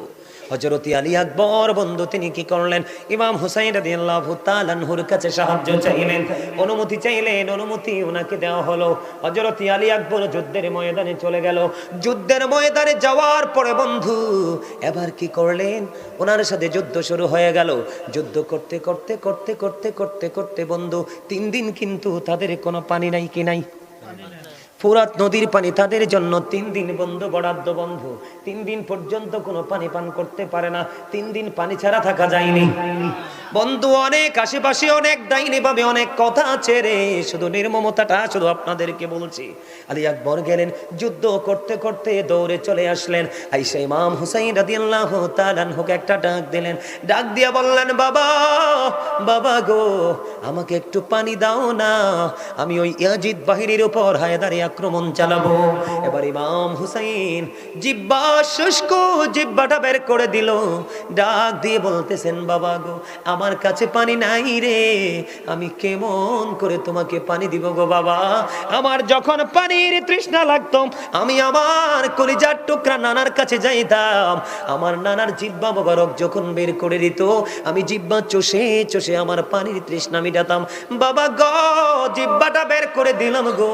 হযরত আলী আকবর বন্ধু তিনি কি করলেন? ইমাম হুসাইন রাদিয়াল্লাহু তাআলা আনহুর কাছে সাহায্য চাইলেন, অনুমতি চাইলেন, অনুমতি ওনাকে দেওয়া হলো। হযরত আলী আকবর যুদ্ধের ময়দানে চলে গেল। যুদ্ধের ময়দানে যাওয়ার পরে বন্ধু এবার কি করলেন? ওনার সাথে যুদ্ধ শুরু হয়ে গেল। যুদ্ধ করতে করতে করতে করতে করতে করতে বন্ধু 3 দিন কিন্তু তাদের কোনো পানি নাই, কি নাই? ফুরাত নদীর পানি তাদের জন্য 3 দিন বন্ধু বরাদ্দ। বন্ধু 3 দিন পর্যন্ত কোনো পানি পান করতে পারে না। 3 দিন পানি ছাড়া থাকা যায়নি বন্ধু। অনেক আশেপাশে অনেক ডাইনি ভাবে অনেক কথা আছে রে, শুধু নির্মমতাটা শুধু আপনাদেরকে বলছি। আলী আকবর গেলেন, যুদ্ধ করতে করতে দৌড়ে চলে আসলেন। আইসা ইমাম হুসাইন রাদিয়াল্লাহু তাআলা আনহুকে একটা ডাক দিলেন। ডাক দিয়া বললেন, বাবা, বাবা গো, আমাকে একটু পানি দাও না, আমি ওই ইয়াজিদ বাহিনীর উপর হায়দারি আক্রমণ চালাবো। এবার ইমাম হুসাইন জিহ্বা শুষ্ক, জিহ্বাটা বের করে দিল, ডাক দিয়ে বলতেছেন, বাবা গো, আমার কাছে পানি নাই রে, আমি কেমন করে তোমাকে পানি দিব গো বাবা? আমার যখন পানির তৃষ্ণা লাগতো, আমি আমার কলিজার টুকরা নানার কাছে যাইতাম। আমার নানার জিহ্বা মোবারক যখন বের করে দিত, আমি জিহ্বা চষে চষে আমার পানির তৃষ্ণা মিটাতাম। বাবা গো, জিহ্বাটা বের করে দিলাম গো,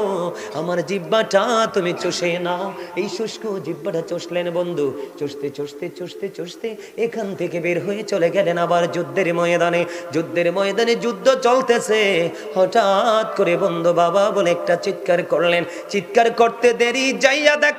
আমার জিহ্বাটা তুমি চষে নাও। এই শুষ্ক জিহ্বাটা চষলেন বন্ধু। চষতে চষতে চষতে চষতে এখান থেকে বের হয়ে চলে গেলেন আবার যুদ্ধের ময়দানে। যুদ্ধের ময়দানে যুদ্ধ চলতেছে। হঠাৎ করে বন্ধু বাবা বলে একটা চিৎকার করলেন। চিৎকার করতে দেরি যাইয়া দেখ